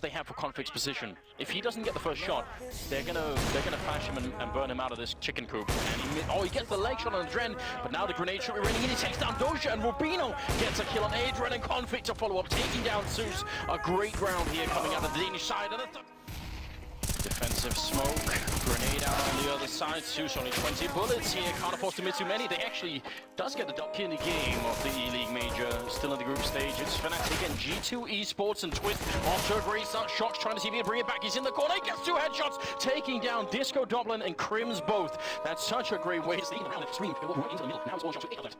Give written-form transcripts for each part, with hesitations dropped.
they have for Conflict's position. If he doesn't get the first shot, they're gonna flash him and burn him out of this chicken coop. And he gets the leg shot on Dren, but now the grenade should be raining in. He takes down Doja, and Rubino gets a kill on Adrian, and Conflict to follow up, taking down Zeus. A great round here coming out of the Danish side. And defensive smoke, grenade out on the other side. Zeus only 20 bullets here, can't afford to miss too many. They actually does get the dub in the game of the E-League Major, still in the group stage. It's Fnatic and G2 Esports, and Twist off to a great start. Shox trying to see if he can bring it back. He's in the corner, he gets 2 headshots, taking down Disco Dublin and Crims both. That's such a great way to see around the screen. Into the middle. Now it's 1 shot to 8 left.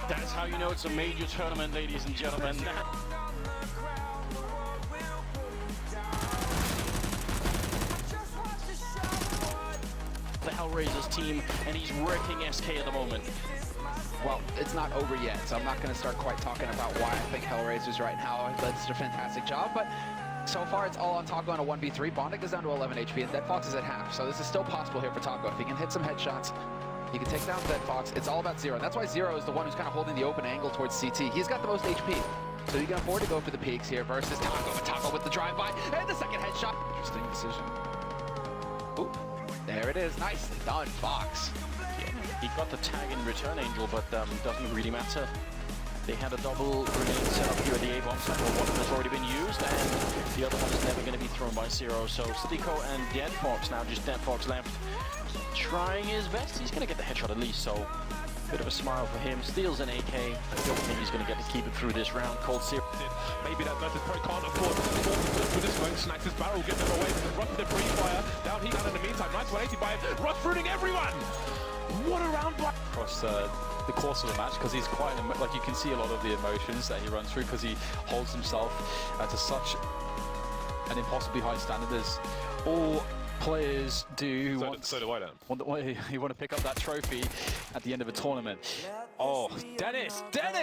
That's how you know it's a major tournament, ladies and gentlemen. The Hellraisers team, and he's wrecking SK at the moment. Well, it's not over yet, so I'm not going to start quite talking about why I think Hellraisers right now. That's a fantastic job, but so far it's all on Taco on a 1v3. Bondic is down to 11 HP, and Dead Fox is at half, so this is still possible here for Taco. If he can hit some headshots, he can take down Dead Fox. It's all about Zero, and that's why Zero is the one who's kind of holding the open angle towards CT. He's got the most HP, so he can afford to go for the peaks here versus Taco. But Taco with the drive-by, and the second headshot. Interesting decision. Ooh, there it is. Nicely done, Fox. Yeah, he got the tag in return, Angel, but doesn't really matter. They had a double grenade set up here at the A-bomb site, where one of them has already been used, and the other one is never going to be thrown by Zero. So Sliko and Dead Fox, now just Dead Fox left, trying his best. He's going to get the headshot at least, so bit of a smile for him. Steals an AK. I don't think he's going to get to keep it through this round. Cold Zero. Maybe that versus Pro can't afford for this one. Snacks his barrel, getting him away. Rush with the free fire. Down he down in the meantime. Nice 180 by him. Rush ruining everyone. What a round by across the course of the match, because he's quite, like, you can see a lot of the emotions that he runs through, because he holds himself to such an impossibly high standard, as all players do. So do I then. You want to pick up that trophy at the end of a tournament. Oh, Dennis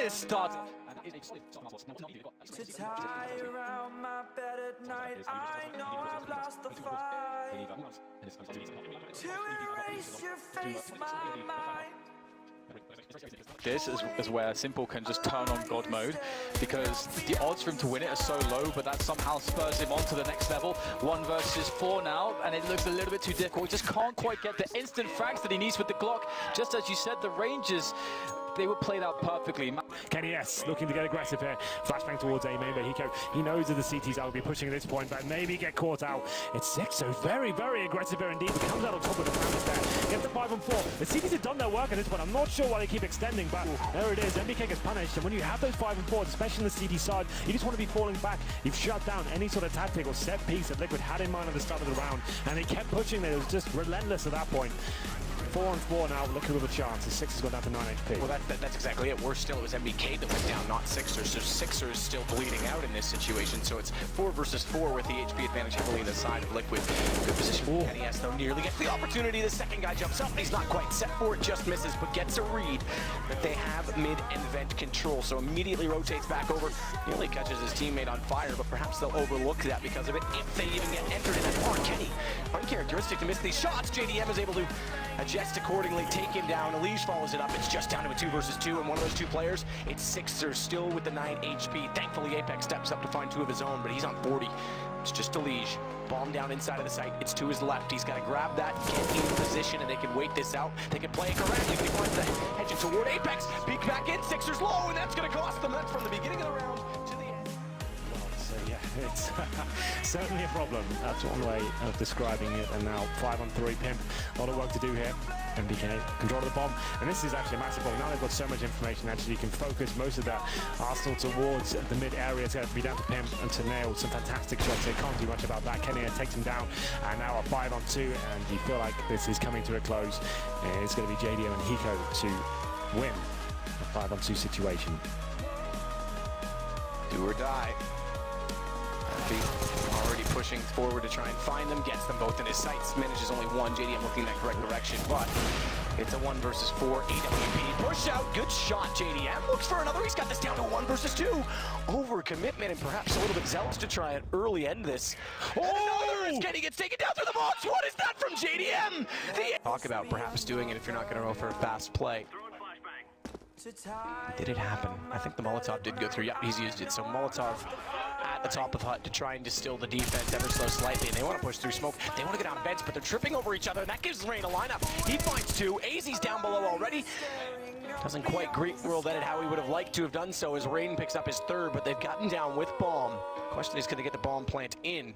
starts. To tie around my bed at night, I know I've lost the fight. To erase your face, my mind. This is where Simple can just turn on God mode, because the odds for him to win it are so low, but that somehow spurs him on to the next level. 1 versus 4 now, and it looks a little bit too difficult. He just can't quite get the instant frags that he needs with the Glock. Just as you said, the ranges, they were played out perfectly. Kenny S looking to get aggressive here. Flashbang towards A main, but he knows that the CTs will be pushing at this point, but maybe get caught out. It's 6, so very, very aggressive here indeed. He comes out on top of the round there. Gets the 5 on 4. The CTs have done their work at this point. I'm not sure why they keep extending, but there it is. MBK gets punished, and when you have those 5 and 4s, especially on the CT side, you just want to be falling back. You've shut down any sort of tactic or set piece that Liquid had in mind at the start of the round, and they kept pushing there. It was just relentless at that point. 4 on 4 now, Liquid with a chance. The 6 has gone down to 9 HP. Well, that's exactly it. Worse still, it was MBK that went down, not Sixers. So Sixers still bleeding out in this situation. So it's 4 versus 4 with the HP advantage heavily on the side of Liquid. Good position. Kenny S, though, nearly gets the opportunity. The second guy jumps up, and he's not quite set for it, just misses, but gets a read that they have mid and vent control. So immediately rotates back over, nearly catches his teammate on fire, but perhaps they'll overlook that because of it if they even get entered in that far. Kenny, uncharacteristic to miss these shots. JDM is able to adjust accordingly, take him down. ELEAGUE follows it up. It's just down to a 2 versus 2, and one of those 2 players, it's Sixers still with the 9 HP. Thankfully, Apex steps up to find 2 of his own, but he's on 40. It's just ELEAGUE. Bomb down inside of the site. It's to his left. He's got to grab that, get in position, and they can wait this out. They can play it correctly. He finds the hedging toward Apex. Peek back in. Sixers low, and that's going to cost them. That's from the beginning of the round to the end. So yeah, it's certainly a problem. That's one way of describing it. And now 5 on 3 Pimp. A lot of work to do here. MBK, control of the bomb. And this is actually a massive problem. Now they've got so much information, actually you can focus most of that arsenal towards the mid area. It's going to be down to Pimp and to nail some fantastic shots. They can't do much about that. Kenny takes him down, and now a 5 on 2, and you feel like this is coming to a close. It's going to be JDM and Hiko to win a 5 on 2 situation. Do or die. Already pushing forward to try and find them, gets them both in his sights, manages only one. JDM looking in that correct direction, but it's a 1 versus 4. AWP push out, good shot. JDM looks for another. He's got this down to 1 versus 2. Overcommitment and perhaps a little bit zealous to try and early end this. Oh, it's getting gets taken down through the box. What is that from JDM? Talk about perhaps doing it if you're not going to go for a fast play. Did it happen? I think the Molotov did go through. Yep, he's used it. So Molotov at the top of hut to try and distill the defense ever so slightly, and they want to push through smoke. They want to get down vents, but they're tripping over each other, and that gives Rain a lineup. He finds 2. AZ's down below already. Doesn't quite greet World Edit how he would have liked to have done so as Rain picks up his 3rd, but they've gotten down with bomb. Question is, can they get the bomb plant in?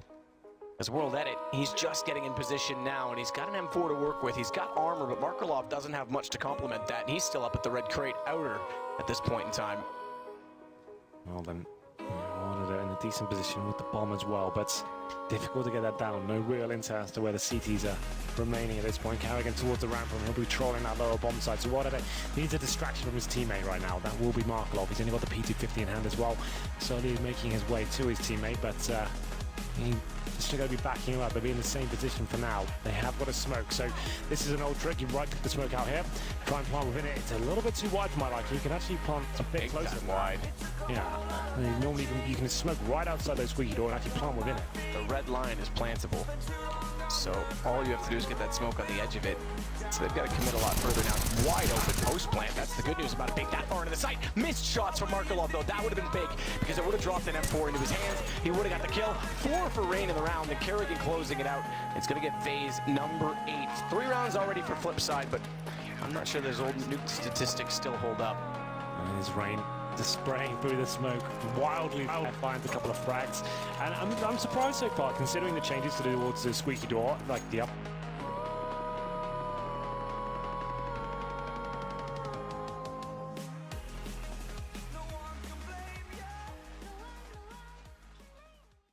As World Edit, he's just getting in position now, and he's got an M4 to work with. He's got armor, but Markelov doesn't have much to complement that, and he's still up at the red crate outer at this point in time. Well then, wanted it in a decent position with the bomb as well, but difficult to get that down. No real intel as to where the CTs are remaining at this point. Carrigan towards the ramp, and he'll be trolling that lower bomb side. So what needs a distraction from his teammate right now. That will be Markelov. He's only got the P250 in hand as well. Slowly making his way to his teammate, but he's just going to be backing him up. They'll be in the same position for now. They have got a smoke, so this is an old trick. You right-click the smoke out here, try and plant within it. It's a little bit too wide for my liking. You can actually plant a bit closer than wide. Yeah, I mean, normally you can smoke right outside those squeaky door and actually plant within it. The red line is plantable, so all you have to do is get that smoke on the edge of it. So they've got to commit a lot further now. Wide open post plant. That's the good news about it being that far into the site. Missed shots from Markelov, though. That would have been big because it would have dropped an M4 into his hands. He would have got the kill. 4 for Rain in the round. And Kerrigan closing it out. It's going to get phase number 8. 3 rounds already for flip side, but I'm not sure those old nuke statistics still hold up. And there's Rain just spraying through the smoke wildly. Finds a couple of frags, and I'm surprised so far considering the changes to do towards the squeaky door, like the up